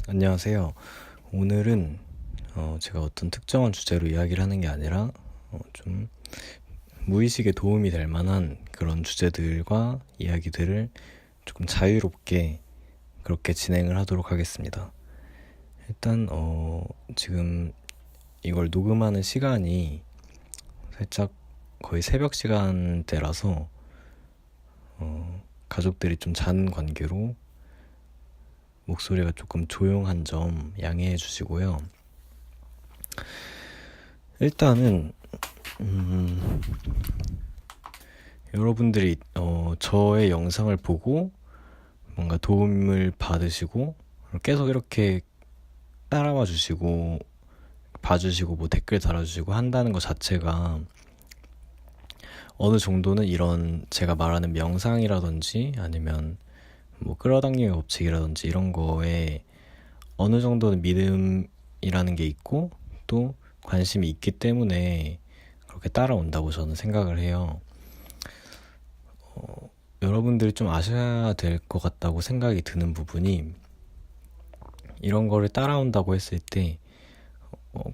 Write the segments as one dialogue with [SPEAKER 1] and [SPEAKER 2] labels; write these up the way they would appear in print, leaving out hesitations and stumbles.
[SPEAKER 1] 안녕하세요. 오늘은 제가 어떤 특정한 주제로 이야기를 하는 게 아니라 좀 무의식에 도움이 될 만한 그런 주제들과 이야기들을 조금 자유롭게 그렇게 진행을 하도록 하겠습니다. 일단 지금 이걸 녹음하는 시간이 살짝 거의 새벽 시간대라서 가족들이 좀 잔 관계로 목소리가 조금 조용한 점 양해해 주시고요. 일단은 여러분들이 저의 영상을 보고 뭔가 도움을 받으시고 계속 이렇게 따라와 주시고 봐주시고 뭐 댓글 달아주시고 한다는 것 자체가 어느 정도는 이런 제가 말하는 명상이라든지 아니면 뭐 끌어당김의 법칙이라든지 이런 거에 어느 정도는 믿음이라는 게 있고 또 관심이 있기 때문에 그렇게 따라온다고 저는 생각을 해요. 여러분들이 좀 아셔야 될 것 같다고 생각이 드는 부분이 이런 거를 따라온다고 했을 때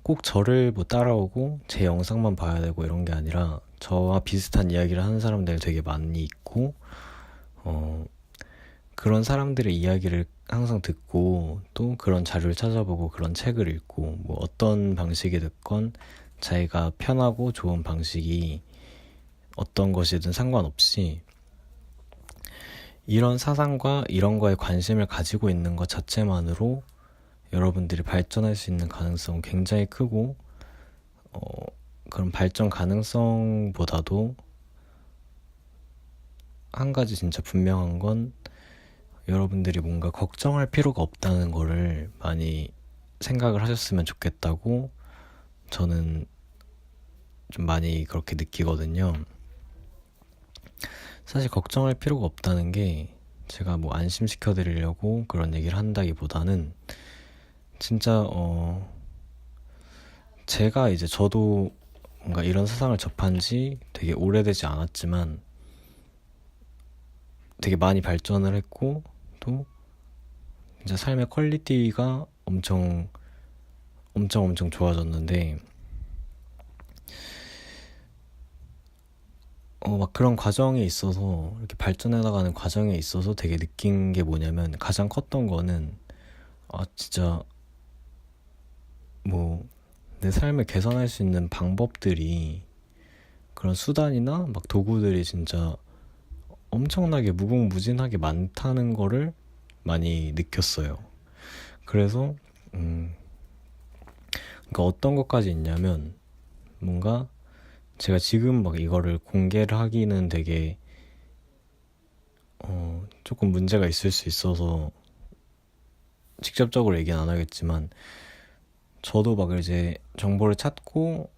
[SPEAKER 1] 꼭 저를 뭐 따라오고 제 영상만 봐야 되고 이런 게 아니라 저와 비슷한 이야기를 하는 사람들 되게 많이 있고 그런 사람들의 이야기를 항상 듣고 또 그런 자료를 찾아보고 그런 책을 읽고 뭐 어떤 방식이 됐건 자기가 편하고 좋은 방식이 어떤 것이든 상관없이 이런 사상과 이런 거에 관심을 가지고 있는 것 자체만으로 여러분들이 발전할 수 있는 가능성은 굉장히 크고 그런 발전 가능성보다도 한 가지 진짜 분명한 건 여러분들이 뭔가 걱정할 필요가 없다는 거를 많이 생각을 하셨으면 좋겠다고 저는 좀 많이 그렇게 느끼거든요. 사실 걱정할 필요가 없다는 게 제가 뭐 안심시켜 드리려고 그런 얘기를 한다기보다는 진짜 제가 이제 저도 뭔가 이런 세상을 접한 지 되게 오래되지 않았지만 되게 많이 발전을 했고 또 진짜 삶의 퀄리티가 엄청 좋아졌는데 막 그런 과정에 있어서 이렇게 발전해 나가는 과정에 있어서 되게 느낀 게 뭐냐면 가장 컸던 거는 진짜 뭐 내 삶을 개선할 수 있는 방법들이 그런 수단이나 막 도구들이 진짜 엄청나게 무궁무진하게 많다는 거를 많이 느꼈어요. 그래서 그러니까 어떤 것까지 있냐면 뭔가 제가 지금 막 이거를 공개를 하기는 되게 조금 문제가 있을 수 있어서 직접적으로 얘기는 안 하겠지만 저도 막 이제 정보를 찾고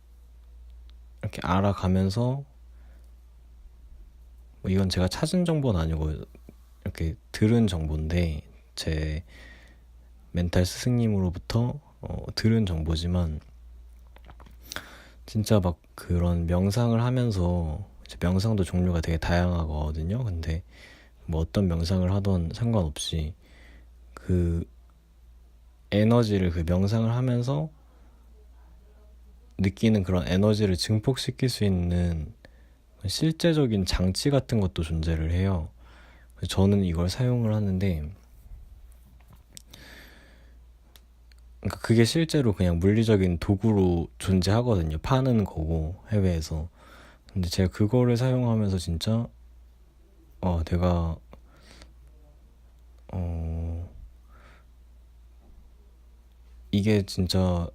[SPEAKER 1] 이렇게 알아가면서 뭐 이건 제가 찾은 정보는 아니고 이렇게 들은 정보인데 제 멘탈 스승님으로부터 들은 정보지만 진짜 막 그런 명상을 하면서 이제 명상도 종류가 되게 다양하거든요. 근데 뭐 어떤 명상을 하던 상관없이 그 에너지를 그 명상을 하면서 느끼는 그런 에너지를 증폭시킬 수 있는 실제적인 장치 같은 것도 존재를 해요. 저는 이걸 사용을 하는데 그러니까 그게 실제로 그냥 물리적인 도구로 존재하거든요. 파는 거고 해외에서. 근데 제가 그거를 사용하면서 진짜 내가 이게 진짜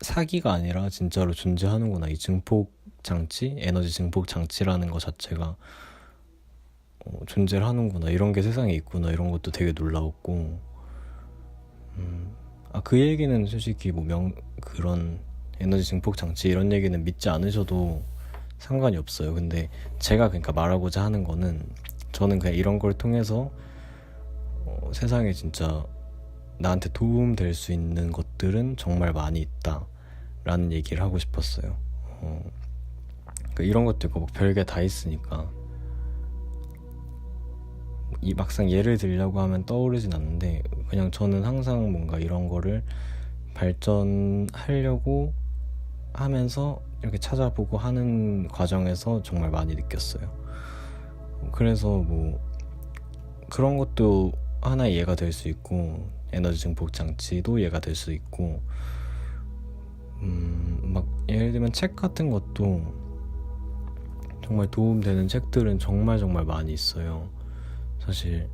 [SPEAKER 1] 사기가 아니라 진짜로 존재하는구나. 이 증폭 장치, 에너지 증폭 장치라는 것 자체가 존재를 하는구나. 이런 게 세상에 있구나. 이런 것도 되게 놀라웠고, 그 얘기는 솔직히 뭐 그런 에너지 증폭 장치 이런 얘기는 믿지 않으셔도 상관이 없어요. 근데 제가 그러니까 말하고자 하는 거는 저는 그냥 이런 걸 통해서 세상에 진짜 나한테 도움 될 수 있는 것들은 정말 많이 있다 라는 얘기를 하고 싶었어요. 그러니까 이런 것도 있고 뭐 별게 다 있으니까 이 막상 예를 들려고 하면 떠오르진 않는데 그냥 저는 항상 뭔가 이런 거를 발전하려고 하면서 이렇게 찾아보고 하는 과정에서 정말 많이 느꼈어요. 그래서 뭐 그런 것도 하나의 예가 될 수 있고 에너지 증폭 장치도 예가 될 수 있고 막 예를 들면 책 같은 것도 정말 도움되는 책들은 정말 정말 많이 있어요. 사실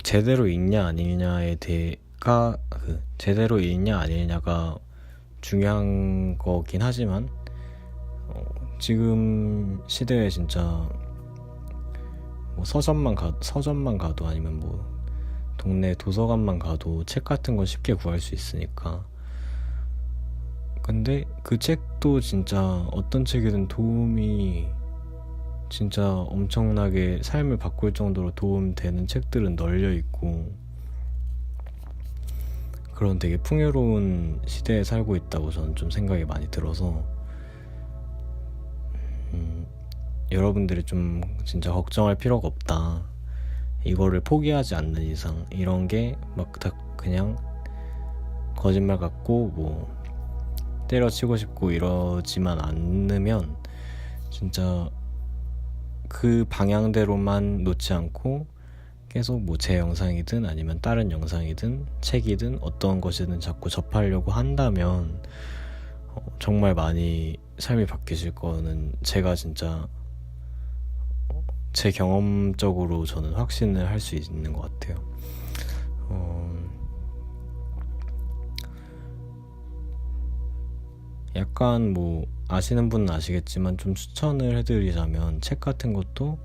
[SPEAKER 1] 제대로 읽냐 아니냐에 대해가 제대로 읽냐 아니냐가 중요한 거긴 하지만 지금 시대에 진짜 뭐 서점만 가도 아니면 뭐 동네 도서관만 가도 책 같은 거 쉽게 구할 수 있으니까. 근데 그 책도 진짜 어떤 책이든 도움이 진짜 엄청나게 삶을 바꿀 정도로 도움되는 책들은 널려 있고 그런 되게 풍요로운 시대에 살고 있다고 저는 좀 생각이 많이 들어서 여러분들이 좀 진짜 걱정할 필요가 없다. 이거를 포기하지 않는 이상 이런 게 막 다 그냥 거짓말 같고 뭐 때려치고 싶고 이러지만 않으면 진짜 그 방향대로만 놓지 않고 계속 뭐 제 영상이든 아니면 다른 영상이든 책이든 어떤 것이든 자꾸 접하려고 한다면 정말 많이 삶이 바뀌실 거는 제가 진짜 제 경험적으로 저는 확신을 할 수 있는 것 같아요. 약간 뭐 아시는 분은 아시겠지만 좀 추천을 해드리자면 책 같은 것도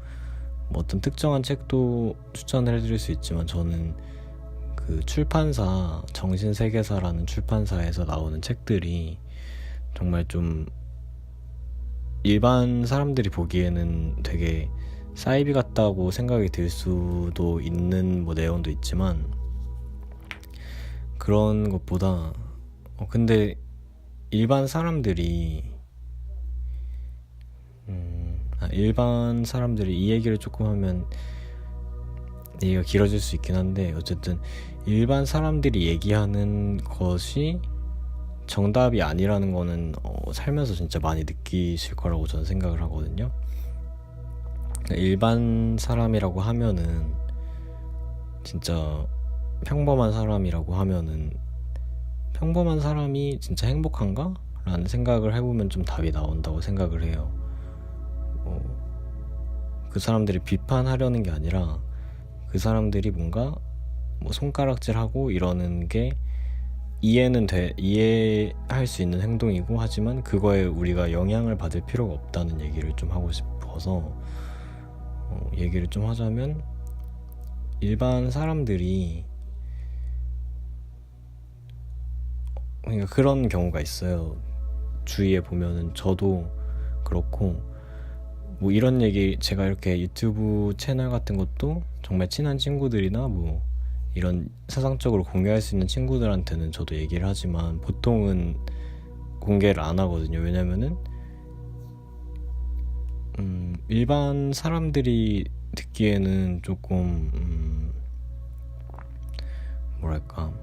[SPEAKER 1] 뭐 어떤 특정한 책도 추천을 해드릴 수 있지만 저는 그 출판사 정신세계사라는 출판사에서 나오는 책들이 정말 좀 일반 사람들이 보기에는 되게 사이비 같다고 생각이 들 수도 있는 뭐 내용도 있지만 그런 것보다 근데 일반 사람들이 이 얘기를 조금 하면 얘기가 길어질 수 있긴 한데 어쨌든 일반 사람들이 얘기하는 것이 정답이 아니라는 거는 살면서 진짜 많이 느끼실 거라고 저는 생각을 하거든요. 그러니까 일반 사람이라고 하면은 진짜 평범한 사람이라고 하면은 평범한 사람이 진짜 행복한가? 라는 생각을 해보면 좀 답이 나온다고 생각을 해요. 그 사람들이 비판하려는 게 아니라 그 사람들이 뭔가 뭐 손가락질하고 이러는 게 이해할 수 있는 행동이고 하지만 그거에 우리가 영향을 받을 필요가 없다는 얘기를 좀 하고 싶어서 얘기를 좀 하자면 일반 사람들이 그러니까 그런 경우가 있어요. 주위에 보면은 저도 그렇고 뭐 이런 얘기 제가 이렇게 유튜브 채널 같은 것도 정말 친한 친구들이나 뭐 이런 사상적으로 공유할 수 있는 친구들한테는 저도 얘기를 하지만 보통은 공개를 안 하거든요. 왜냐면은 일반 사람들이 듣기에는 조금 뭐랄까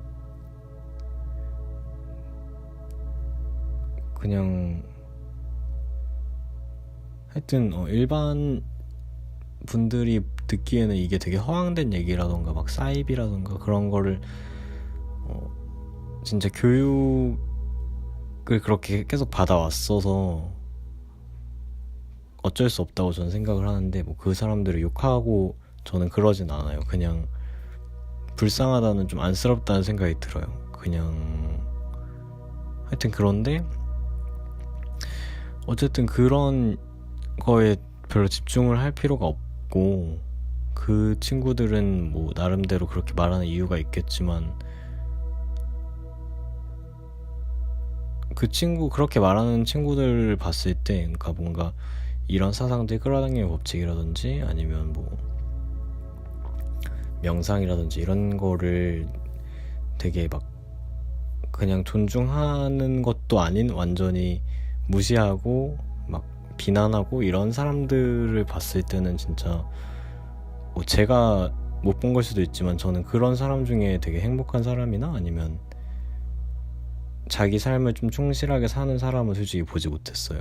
[SPEAKER 1] 그냥 하여튼 일반 분들이 듣기에는 이게 되게 허황된 얘기라던가 막 사이비라던가 그런 거를 진짜 교육을 그렇게 계속 받아왔어서 어쩔 수 없다고 저는 생각을 하는데 뭐 그 사람들을 욕하고 저는 그러진 않아요. 그냥 불쌍하다는 좀 안쓰럽다는 생각이 들어요. 그냥 하여튼 그런데 어쨌든 그런 거에 별로 집중을 할 필요가 없고 그 친구들은 뭐 나름대로 그렇게 말하는 이유가 있겠지만 그렇게 말하는 친구들을 봤을 때 그러니까 뭔가 이런 사상들이 끌어당기는 법칙이라든지 아니면 뭐 명상이라든지 이런 거를 되게 막 그냥 존중하는 것도 아닌 완전히 무시하고 막 비난하고 이런 사람들을 봤을 때는 진짜 뭐 제가 못 본 걸 수도 있지만 저는 그런 사람 중에 되게 행복한 사람이나 아니면 자기 삶을 좀 충실하게 사는 사람은 솔직히 보지 못했어요.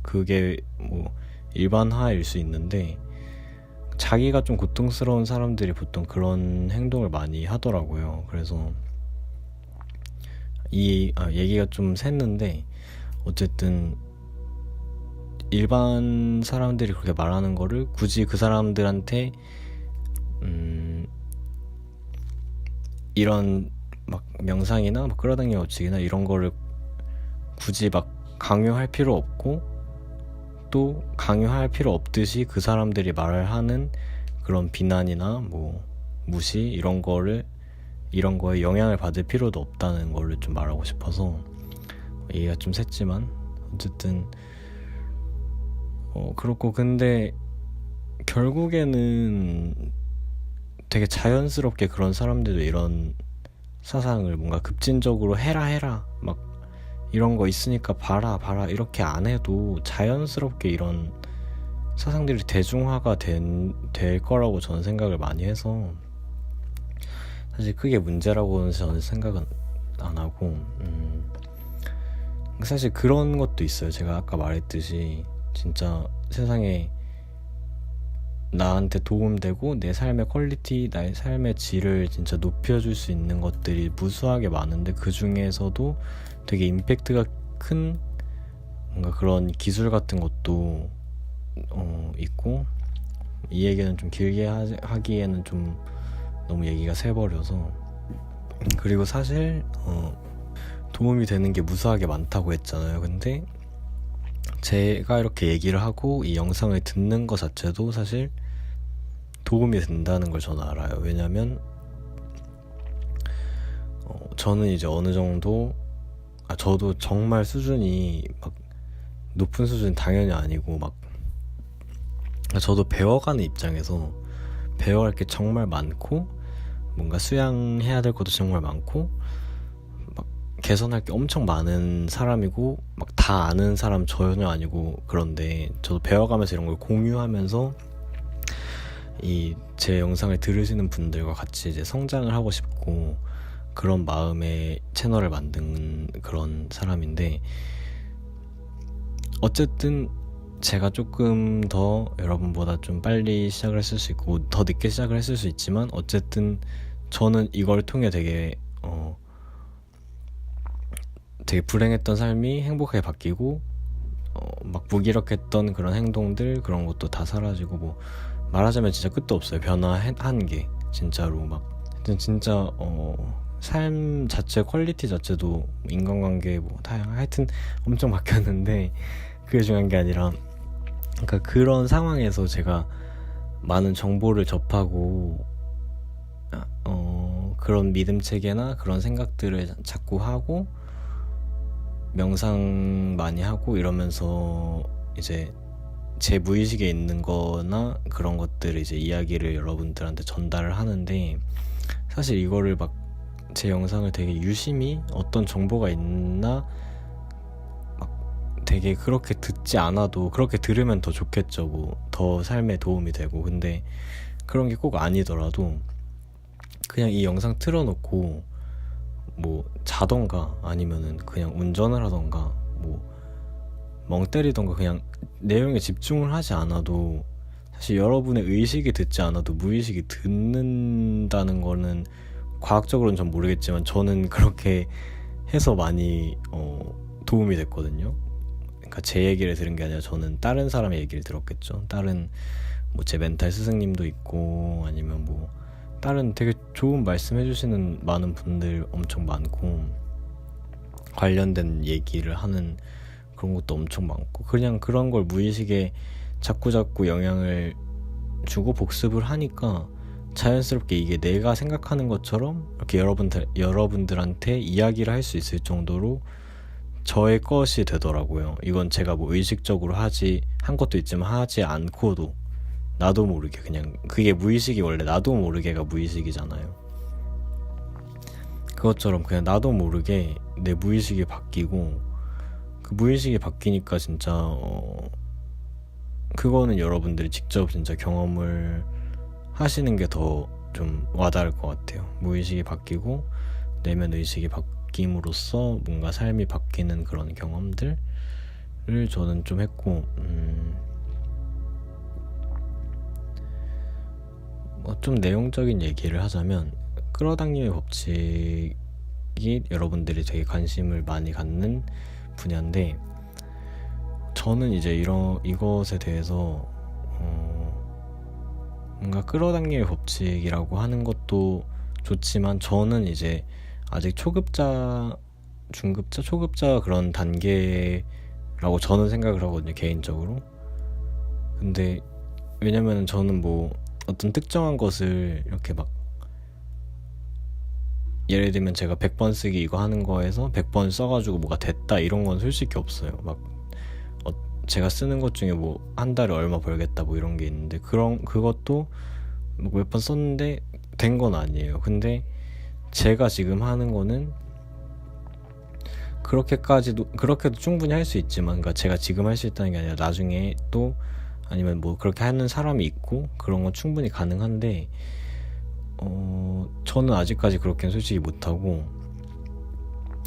[SPEAKER 1] 그게 뭐 일반화일 수 있는데 자기가 좀 고통스러운 사람들이 보통 그런 행동을 많이 하더라고요. 그래서 얘기가 좀 샜는데 어쨌든 일반 사람들이 그렇게 말하는 거를 굳이 그 사람들한테 이런 막 명상이나 막 끌어당김 법칙이나 이런 거를 굳이 막 강요할 필요 없고 또 강요할 필요 없듯이 그 사람들이 말을 하는 그런 비난이나 뭐 무시 이런 거에 영향을 받을 필요도 없다는 거를 좀 말하고 싶어서 얘기가 좀 샜지만 어쨌든 그렇고 근데 결국에는 되게 자연스럽게 그런 사람들도 이런 사상을 뭔가 급진적으로 해라 막 이런 거 있으니까 봐라 이렇게 안 해도 자연스럽게 이런 사상들이 대중화가 될 거라고 저는 생각을 많이 해서 사실 크게 문제라고는 저는 생각은 안 하고 사실 그런 것도 있어요. 제가 아까 말했듯이 진짜 세상에 나한테 도움되고 내 삶의 퀄리티, 나의 삶의 질을 진짜 높여줄 수 있는 것들이 무수하게 많은데 그 중에서도 되게 임팩트가 큰 뭔가 그런 기술 같은 것도 있고 이 얘기는 좀 길게 하기에는 좀 너무 얘기가 새버려서 그리고 사실 도움이 되는 게 무수하게 많다고 했잖아요. 근데 제가 이렇게 얘기를 하고 이 영상을 듣는 것 자체도 사실 도움이 된다는 걸 저는 알아요. 왜냐면 저는 이제 어느 정도 저도 정말 수준이 막 높은 수준은 당연히 아니고 막 저도 배워가는 입장에서 배워야 할 게 정말 많고 뭔가 수양해야 될 것도 정말 많고 막 개선할 게 엄청 많은 사람이고 막 다 아는 사람 전혀 아니고 그런데 저도 배워가면서 이런 걸 공유하면서 제 영상을 들으시는 분들과 같이 이제 성장을 하고 싶고 그런 마음의 채널을 만든 그런 사람인데 어쨌든 제가 조금 더 여러분보다 좀 빨리 시작을 했을 수 있고 더 늦게 시작을 했을 수 있지만 어쨌든 저는 이걸 통해 되게 불행했던 삶이 행복하게 바뀌고 막 무기력했던 그런 행동들 그런 것도 다 사라지고 뭐 말하자면 진짜 끝도 없어요. 변화한 게 진짜로 막 진짜 삶 자체 퀄리티 자체도 인간관계 뭐 다양한 하여튼 엄청 바뀌었는데 그게 중요한 게 아니라 그러니까 그런 상황에서 제가 많은 정보를 접하고 그런 믿음 체계나 그런 생각들을 자꾸 하고 명상 많이 하고 이러면서 이제 제 무의식에 있는 거나 그런 것들을 이제 이야기를 여러분들한테 전달을 하는데 사실 이거를 막 제 영상을 되게 유심히 어떤 정보가 있나 막 되게 그렇게 듣지 않아도 그렇게 들으면 더 좋겠죠. 뭐 더 삶에 도움이 되고 근데 그런 게 꼭 아니더라도 그냥 이 영상 틀어놓고 뭐 자던가 아니면은 그냥 운전을 하던가 뭐 멍 때리던가 그냥 내용에 집중을 하지 않아도 사실 여러분의 의식이 듣지 않아도 무의식이 듣는다는 거는 과학적으로는 전 모르겠지만 저는 그렇게 해서 많이 도움이 됐거든요. 그러니까 제 얘기를 들은 게 아니라 저는 다른 사람의 얘기를 들었겠죠. 다른 뭐 제 멘탈 스승님도 있고 아니면 뭐 다른 되게 좋은 말씀 해주시는 많은 분들 엄청 많고 관련된 얘기를 하는 그런 것도 엄청 많고 그냥 그런 걸 무의식에 자꾸자꾸 영향을 주고 복습을 하니까 자연스럽게 이게 내가 생각하는 것처럼 이렇게 여러분들한테 이야기를 할 수 있을 정도로 저의 것이 되더라고요. 이건 제가 뭐 의식적으로 한 것도 있지만 하지 않고도 나도 모르게 그냥 그게 무의식이 원래 나도 모르게가 무의식이잖아요. 그것처럼 그냥 나도 모르게 내 무의식이 바뀌고 그 무의식이 바뀌니까 진짜 그거는 여러분들이 직접 진짜 경험을 하시는 게 더 좀 와닿을 것 같아요. 무의식이 바뀌고 내면 의식이 바뀜으로써 뭔가 삶이 바뀌는 그런 경험들을 저는 좀 했고, 좀 내용적인 얘기를 하자면 끌어당김의 법칙이 여러분들이 되게 관심을 많이 갖는 분야인데, 저는 이제 이것에 대해서 뭔가 끌어당김의 법칙이라고 하는 것도 좋지만, 저는 이제 아직 초급자, 중급자, 초급자 그런 단계라고 저는 생각을 하거든요, 개인적으로. 근데 왜냐면 저는 뭐 어떤 특정한 것을 이렇게 막, 예를 들면 제가 100번 쓰기 이거 하는 거에서 100번 써가지고 뭐가 됐다 이런 건 솔직히 없어요. 막 제가 쓰는 것 중에 뭐 한 달에 얼마 벌겠다 뭐 이런 게 있는데, 그것도 뭐 몇 번 썼는데 된 건 아니에요. 근데 제가 지금 하는 거는 그렇게도 충분히 할 수 있지만, 그러니까 제가 지금 할 수 있다는 게 아니라 나중에 또 아니면 뭐 그렇게 하는 사람이 있고 그런 건 충분히 가능한데, 저는 아직까지 그렇게는 솔직히 못하고,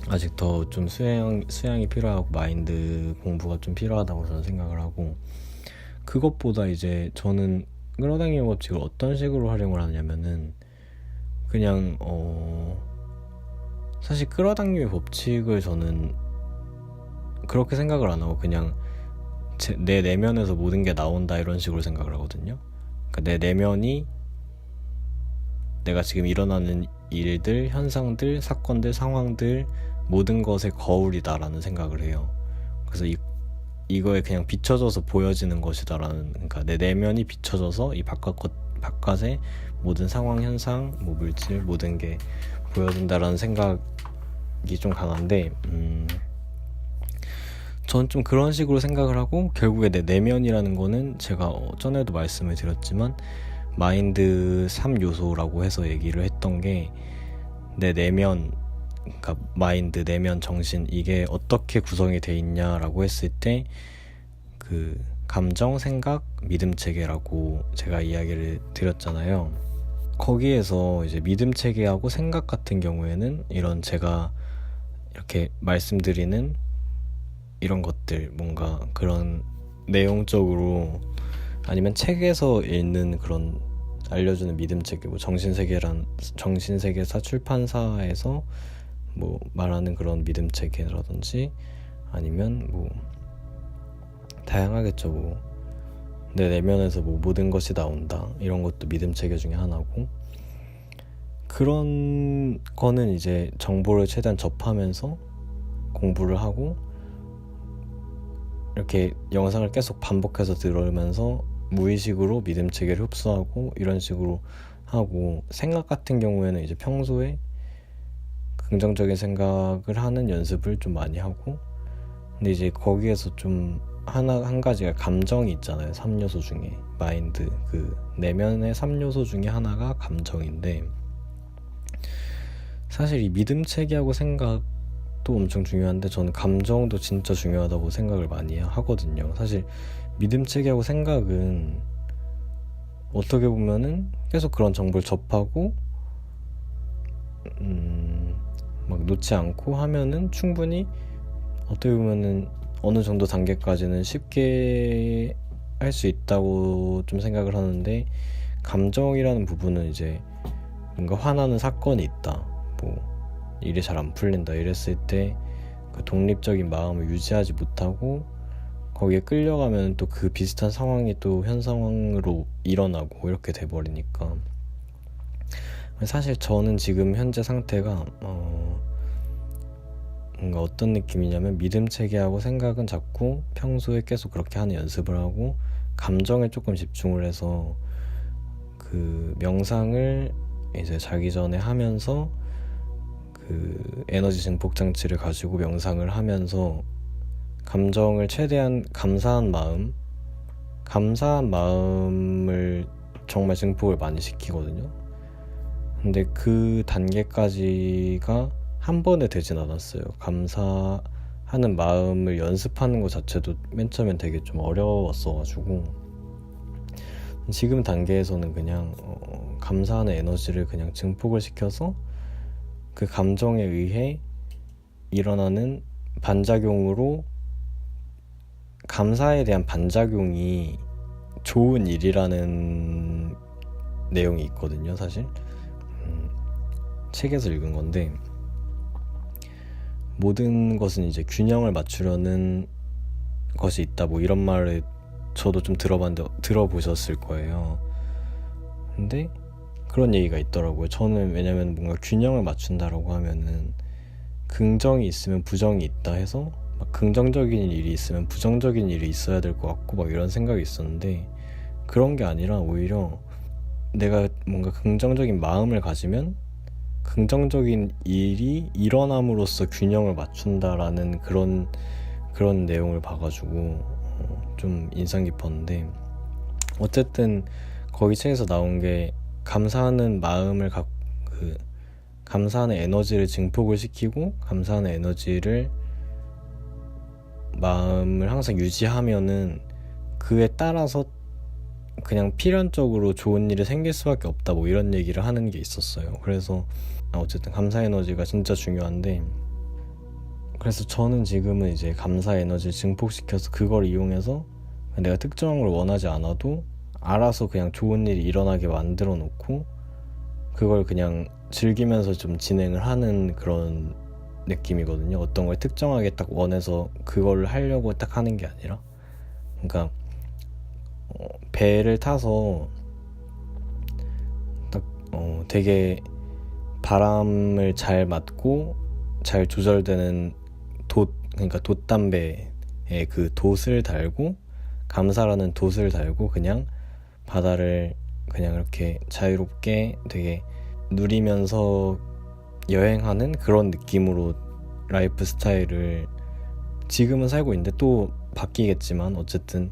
[SPEAKER 1] 아직 더 좀 수양이 필요하고 마인드 공부가 좀 필요하다고 저는 생각을 하고, 그것보다 이제 저는 끌어당김의 법칙을 어떤 식으로 활용을 하냐면은, 그냥 사실 끌어당김의 법칙을 저는 그렇게 생각을 안 하고 그냥 내 내면에서 모든 게 나온다 이런 식으로 생각을 하거든요. 그러니까 내 내면이 내가 지금 일어나는 일들, 현상들, 사건들, 상황들 모든 것의 거울이다라는 생각을 해요. 그래서 이거에 그냥 비춰져서 보여지는 것이다라는, 그러니까 내 내면이 비춰져서 이 바깥의 모든 상황, 현상, 뭐 물질 모든 게 보여진다라는 생각이 좀 강한데, 전 좀 그런 식으로 생각을 하고, 결국에 내 내면이라는 거는 제가 전에도 말씀을 드렸지만 마인드 3요소라고 해서 얘기를 했던 게, 내 내면, 그러니까 마인드, 내면, 정신, 이게 어떻게 구성이 돼 있냐라고 했을 때 그 감정, 생각, 믿음 체계라고 제가 이야기를 드렸잖아요. 거기에서 이제 믿음 체계하고 생각 같은 경우에는 이런 제가 이렇게 말씀드리는 이런 것들, 뭔가 그런 내용적으로 아니면 책에서 읽는 그런 알려주는 믿음 체계, 뭐 정신세계사 출판사에서 뭐 말하는 그런 믿음 체계라든지, 아니면 뭐 다양하겠죠. 뭐 내 내면에서 뭐 모든 것이 나온다 이런 것도 믿음 체계 중에 하나고, 그런 거는 이제 정보를 최대한 접하면서 공부를 하고 이렇게 영상을 계속 반복해서 들으면서 무의식으로 믿음 체계를 흡수하고 이런 식으로 하고, 생각 같은 경우에는 이제 평소에 긍정적인 생각을 하는 연습을 좀 많이 하고, 근데 이제 거기에서 좀 한 가지가 감정이 있잖아요. 3요소 중에 마인드, 그 내면의 3요소 중에 하나가 감정인데, 사실 이 믿음 체계하고 생각도 엄청 중요한데 저는 감정도 진짜 중요하다고 생각을 많이 하거든요. 사실 믿음 체계하고 생각은 어떻게 보면은 계속 그런 정보를 접하고 막 놓지 않고 하면은 충분히 어떻게 보면은 어느 정도 단계까지는 쉽게 할 수 있다고 좀 생각을 하는데, 감정이라는 부분은 이제 뭔가 화나는 사건이 있다, 뭐 일이 잘 안 풀린다 이랬을 때 그 독립적인 마음을 유지하지 못하고 거기에 끌려가면 또 그 비슷한 상황이 또 현 상황으로 일어나고 이렇게 돼버리니까, 사실 저는 지금 현재 상태가 뭔가 어떤 느낌이냐면, 믿음 체계하고 생각은 자꾸 평소에 계속 그렇게 하는 연습을 하고, 감정에 조금 집중을 해서 그 명상을 이제 자기 전에 하면서 그 에너지 증폭 장치를 가지고 명상을 하면서 감정을 최대한 감사한 마음을 정말 증폭을 많이 시키거든요. 근데 그 단계까지가 한 번에 되진 않았어요. 감사하는 마음을 연습하는 것 자체도 맨 처음엔 되게 좀 어려웠어가지고, 지금 단계에서는 그냥 감사하는 에너지를 그냥 증폭을 시켜서 그 감정에 의해 일어나는 반작용으로 감사에 대한 반작용이 좋은 일이라는 내용이 있거든요. 사실 책에서 읽은 건데, 모든 것은 이제 균형을 맞추려는 것이 있다, 뭐 이런 말을 저도 좀 들어보셨을 거예요. 근데 그런 얘기가 있더라고요. 저는 왜냐면 뭔가 균형을 맞춘다라고 하면은 긍정이 있으면 부정이 있다 해서 막 긍정적인 일이 있으면 부정적인 일이 있어야 될 것 같고 막 이런 생각이 있었는데, 그런 게 아니라 오히려 내가 뭔가 긍정적인 마음을 가지면 긍정적인 일이 일어남으로써 균형을 맞춘다라는 그런 내용을 봐가지고 좀 인상 깊었는데, 어쨌든 거기 책에서 나온 게 감사하는 마음을 감사하는 에너지를 증폭을 시키고 감사하는 에너지를 마음을 항상 유지하면은 그에 따라서 그냥 필연적으로 좋은 일이 생길 수밖에 없다, 뭐 이런 얘기를 하는 게 있었어요. 그래서 어쨌든 감사 에너지가 진짜 중요한데, 그래서 저는 지금은 이제 감사 에너지를 증폭시켜서 그걸 이용해서 내가 특정한 걸 원하지 않아도 알아서 그냥 좋은 일이 일어나게 만들어 놓고 그걸 그냥 즐기면서 좀 진행을 하는 그런 느낌이거든요. 어떤 걸 특정하게 딱 원해서 그걸 하려고 딱 하는 게 아니라, 그러니까 배를 타서 딱 되게 바람을 잘 맞고 잘 조절되는 그러니까 돛담배에 그 돛을 달고, 감사라는 돛을 달고 그냥 바다를 그냥 이렇게 자유롭게 되게 누리면서 여행하는 그런 느낌으로 라이프 스타일을 지금은 살고 있는데, 또 바뀌겠지만 어쨌든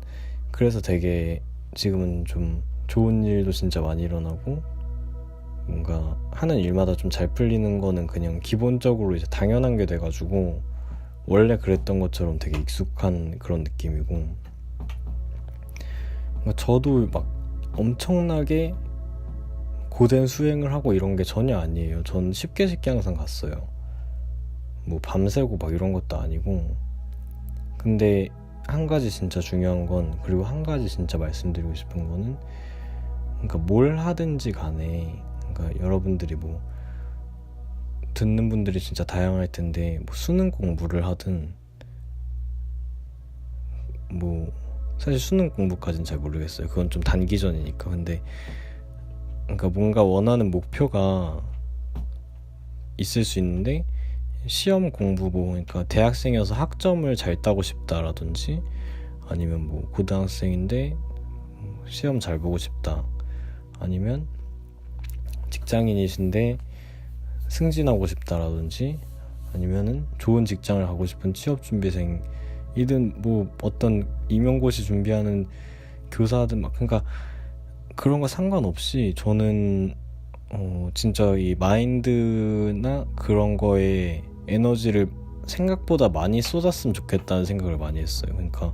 [SPEAKER 1] 그래서 되게 지금은 좀 좋은 일도 진짜 많이 일어나고 뭔가 하는 일마다 좀 잘 풀리는 거는 그냥 기본적으로 이제 당연한 게 돼가지고 원래 그랬던 것처럼 되게 익숙한 그런 느낌이고, 그러니까 저도 막 엄청나게 고된 수행을 하고 이런 게 전혀 아니에요. 전 쉽게 항상 갔어요. 뭐 밤새고 막 이런 것도 아니고. 근데 한 가지 진짜 중요한 건, 그리고 한 가지 진짜 말씀드리고 싶은 거는, 그러니까 뭘 하든지 간에, 그러니까 여러분들이 뭐 듣는 분들이 진짜 다양할 텐데, 뭐 수능 공부를 하든 뭐 사실 수능 공부까지는 잘 모르겠어요. 그건 좀 단기전이니까. 근데 그러니까 뭔가 원하는 목표가 있을 수 있는데, 시험 공부 그러니까 대학생이어서 학점을 잘 따고 싶다라든지, 아니면 뭐 고등학생인데 시험 잘 보고 싶다, 아니면 직장인이신데 승진하고 싶다라든지, 아니면은 좋은 직장을 가고 싶은 취업준비생이든 뭐 어떤 임용고시 준비하는 교사든 막, 그러니까 그런 거 상관없이 저는 진짜 이 마인드나 그런 거에 에너지를 생각보다 많이 쏟았으면 좋겠다는 생각을 많이 했어요. 그러니까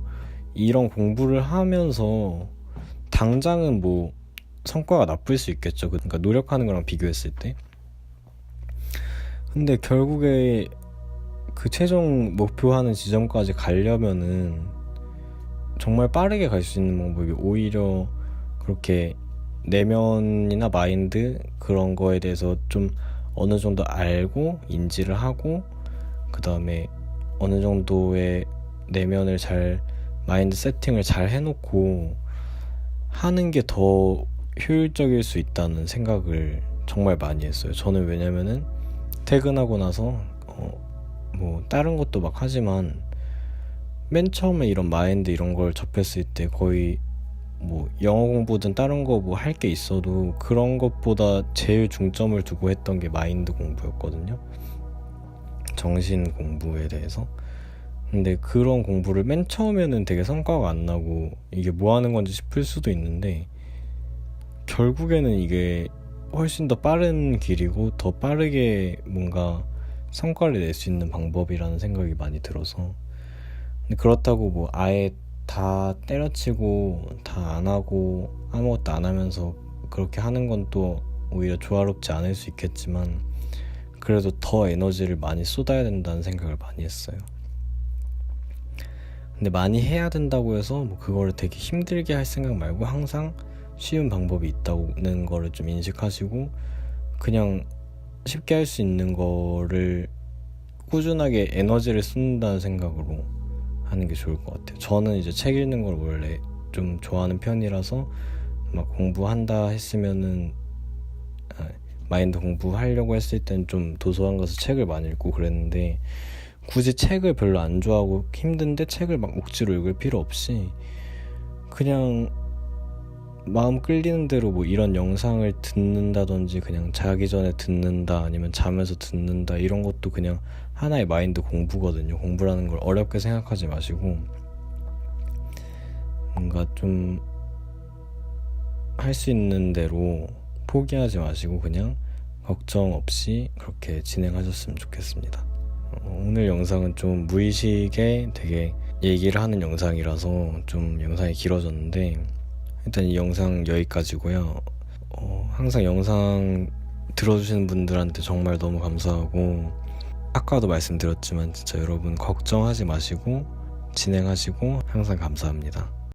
[SPEAKER 1] 이런 공부를 하면서 당장은 뭐 성과가 나쁠 수 있겠죠. 그러니까 노력하는 거랑 비교했을 때. 근데 결국에 그 최종 목표하는 지점까지 가려면은 정말 빠르게 갈 수 있는 방법이 오히려 그렇게 내면이나 마인드 그런 거에 대해서 좀 어느 정도 알고 인지를 하고, 그 다음에 어느 정도의 내면을 잘 마인드 세팅을 잘 해놓고 하는 게 더 효율적일 수 있다는 생각을 정말 많이 했어요. 저는 왜냐면은 퇴근하고 나서 뭐 다른 것도 막 하지만 맨 처음에 이런 마인드 이런 걸 접했을 때 거의 뭐 영어 공부든 다른 거 뭐 할 게 있어도 그런 것보다 제일 중점을 두고 했던 게 마인드 공부였거든요. 정신 공부에 대해서. 근데 그런 공부를 맨 처음에는 되게 성과가 안 나고 이게 뭐 하는 건지 싶을 수도 있는데, 결국에는 이게 훨씬 더 빠른 길이고 더 빠르게 뭔가 성과를 낼 수 있는 방법이라는 생각이 많이 들어서. 근데 그렇다고 뭐 아예 다 때려치고 다 안 하고 아무것도 안 하면서 그렇게 하는 건 또 오히려 조화롭지 않을 수 있겠지만 그래도 더 에너지를 많이 쏟아야 된다는 생각을 많이 했어요. 근데 많이 해야 된다고 해서 뭐 그거를 되게 힘들게 할 생각 말고 항상 쉬운 방법이 있다는 거를 좀 인식하시고 그냥 쉽게 할 수 있는 거를 꾸준하게 에너지를 쏟는다는 생각으로 하는 게 좋을 것 같아요. 저는 이제 책 읽는 걸 원래 좀 좋아하는 편이라서 막 공부한다 했으면은 마인드 공부하려고 했을 땐 좀 도서관 가서 책을 많이 읽고 그랬는데 굳이 책을 별로 안 좋아하고 힘든데 책을 막 억지로 읽을 필요 없이 그냥 마음 끌리는 대로 뭐 이런 영상을 듣는다든지 그냥 자기 전에 듣는다 아니면 자면서 듣는다 이런 것도 그냥 하나의 마인드 공부거든요. 공부라는 걸 어렵게 생각하지 마시고 뭔가 좀 할 수 있는 대로 포기하지 마시고 그냥 걱정 없이 그렇게 진행하셨으면 좋겠습니다. 오늘 영상은 좀 무의식에 되게 얘기를 하는 영상이라서 좀 영상이 길어졌는데 일단 이 영상 여기까지고요. 항상 영상 들어주시는 분들한테 정말 너무 감사하고 아까도 말씀드렸지만 진짜 여러분 걱정하지 마시고 진행하시고 항상 감사합니다.